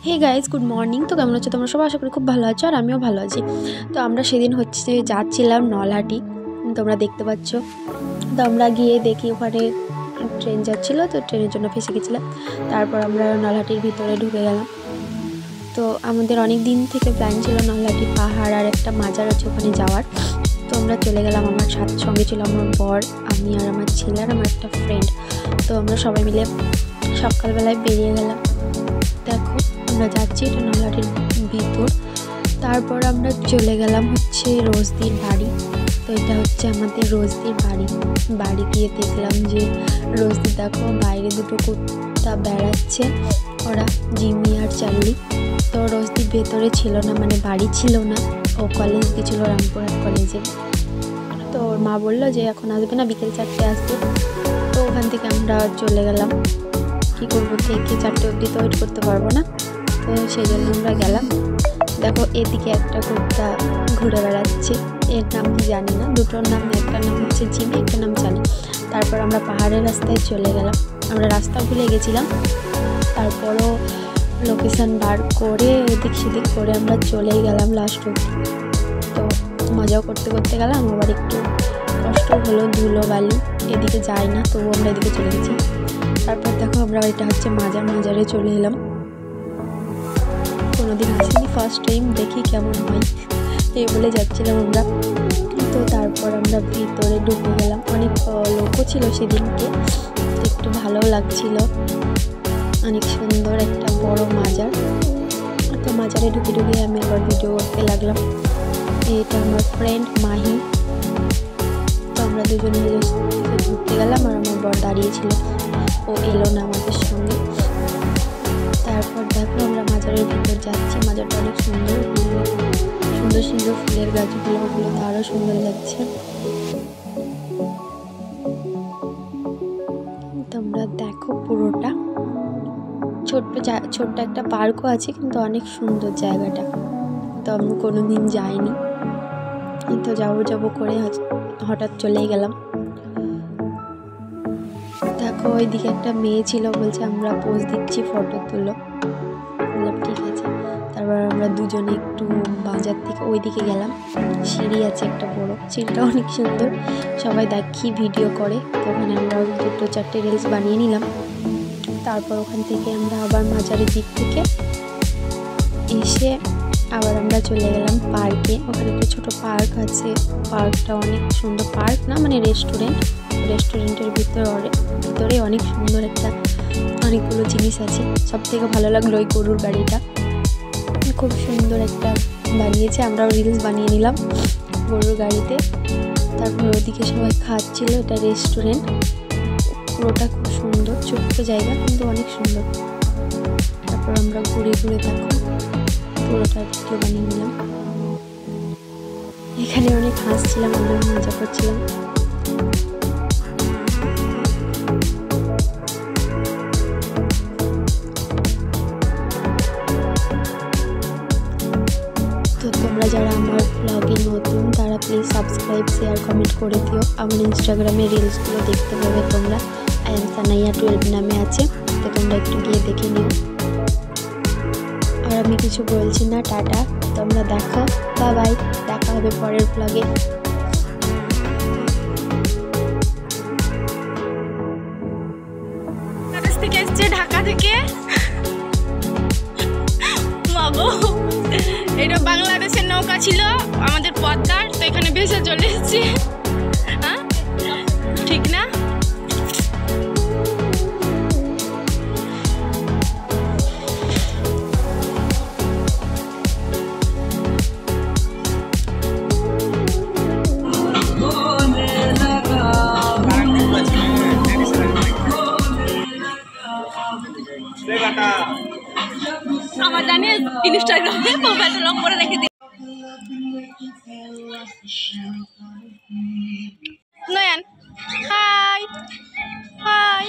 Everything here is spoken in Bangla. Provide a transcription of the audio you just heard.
Hey guys, good morning. তো কেমন আছো তোমরা সবাই? আশা করি খুব ভালো আছো, আর আমিও ভালো আছি। তো আমরা সেদিন যাচ্ছিলাম নলহাটি, তোমরা দেখতে পাচ্ছ। তো আমরা গিয়ে দেখি ওখানে ট্রেন যাচ্ছিলো, তো ট্রেনের জন্য ফেসে গেছিলাম। তারপর আমরা নলহাটির ভিতরে ঢুকে গেলাম। তো আমাদের অনেক দিন থেকে প্ল্যান ছিল নলহাটি পাহাড় আর একটা মাজার আছে ওখানে যাওয়ার। তো আমরা চলে গেলাম। আমার সঙ্গে ছিল আমার বর, আমি আর আমার ছেলে আর আমার একটা ফ্রেন্ড। তো আমরা সবাই মিলে সকালবেলায় বেরিয়ে গেলাম। দেখো আমরা যাচ্ছি, এটা নলহাটির ভিতর। তারপর আমরা চলে গেলাম রোজদির বাড়ি। তো এটা আমাদের রোজদির বাড়ি গিয়ে দেখলাম যে রোজদি দেখো বাইরে দুটো কুত্তা বেড়াচ্ছে, ওরা জিমি আর চার্লি। তো রোজদি ভেতরে ছিল না, মানে বাড়ি ছিল না, ও কলেজ গেছিলো রামপুরহাট কলেজে। তো ওর মা বললো যে এখন আসবে না, বিকেল 4টে আসবে। তো ওখান থেকে আমরা চলে গেলাম। কী করবো, থেকে 4টে অবধি তো ওয়েট করতে পারবো না, তো সেই জন্য আমরা গেলাম। দেখো এদিকে একটা কুত্তা ঘুরে বেড়াচ্ছে, এর নাম কি জানি না, দুটোর নাম, একটা নাম জিমি, একটা নাম চালি। তারপর আমরা পাহাড়ের রাস্তায় চলে গেলাম। আমরা রাস্তা ভুলে গেছিলাম, তারপরও লোকেশান বার করে এদিক সেদিক করে আমরা চলেই গেলাম লাস্ট অবধি। তো মজাও করতে করতে গেলাম, আবার একটু কষ্ট হলো, ধুলো বালি, এদিকে যাই না, তবু আমরা এদিকে চলে গেছি। তারপর দেখো আমরা এটা মাজারে চলে এলাম। কোনোদিন আসিনি, ফার্স্ট টাইম, দেখি কেমন হয় এই বলে যাচ্ছিলাম আমরা। তো তারপর আমরা ভিতরে ঢুকে গেলাম। অনেক লোকও ছিল সেদিনকে, একটু ভালো লাগছিল। অনেক সুন্দর একটা বড় মাজার। তো মাজারে ঢুকে আমি আবার ভিডিও করতে লাগলাম। এটা আমার ফ্রেন্ড মাহি। তো আমরা দুজনে মিলে ঘুরতে গেলাম, আর আমার বর দাঁড়িয়েছিল, ও এলো না আমাদের সঙ্গে। তারপর দেখো আমরা মাজারের ভিতর যাচ্ছি। মাজারটা অনেক সুন্দর সুন্দর সুন্দর ফুলের গাছগুলো, ওগুলো তো আরও সুন্দর লাগছে। তোমরা দেখো পুরোটা ছোট্ট একটা পার্কও আছে, কিন্তু অনেক সুন্দর জায়গাটা। তো আমি কোনোদিন যাইনি, তো যাবো করে হঠাৎ চলেই গেলাম। দেখো ওইদিকে একটা মেয়ে ছিল, বলছে আমরা পোজ দিচ্ছি, ফটো তুলো। বললাম ঠিক আছে। তারপর আমরা দুজনে একটু বাজার থেকে ওইদিকে গেলাম। সিঁড়ি আছে একটা বড়, সিঁড়িটা অনেক সুন্দর, সবাই দেখি ভিডিও করে। তো ওখানে আমরা 2-4টে রিলস বানিয়ে নিলাম। তারপর ওখান থেকে আমরা আবার মাজারের দিক থেকে এসে আবার আমরা চলে গেলাম পার্কে। ওখানে একটা ছোটো পার্ক আছে, পার্কটা অনেক সুন্দর, পার্ক না মানে রেস্টুরেন্টের ভিতরে অনেক সুন্দর একটা, অনেকগুলো জিনিস আছে। সব থেকে ভালো লাগলো ওই গরুর গাড়িটা, খুব সুন্দর একটা বানিয়েছে। আমরাও রিলস বানিয়ে নিলাম গরুর গাড়িতে। তারপর ওদিকে সবাই খাচ্ছিল, এটা রেস্টুরেন্ট, পুরোটা খুব সুন্দর, ছোট্ট জায়গা কিন্তু অনেক সুন্দর। তারপর আমরা ঘুরে দেখো পুরোটা ভিডিও বানিয়ে নিলাম। এখানে অনেক হাসছিলাম, অনেক মজা করছিলাম। তো তোমরা যারা আমার ব্লগে নতুন, তারা প্লিজ সাবস্ক্রাইব, শেয়ার, কমেন্ট করে দিও। আমার ইনস্টাগ্রামে রিলসগুলো দেখতে পাবে তোমরা, I am সানাইয়া 12 নামে আছে, তো তোমরা একটু গিয়ে দেখে নিও। আর আমি কিছু বলছি না, টাটা, তোমরা দেখো, বাই, দেখা হবে পরের ব্লগে। ঢাকা থেকে এটা বাংলাদেশের নৌকা ছিল আমাদের পদ্মার, তো এখানে ভেসে চলে এসেছি। হ্যাঁ ঠিক না? আমার জানি ইনস্টাগ্রামে মোবাইলটা লক করে রেখে দিই। নয়ন হাই হাই,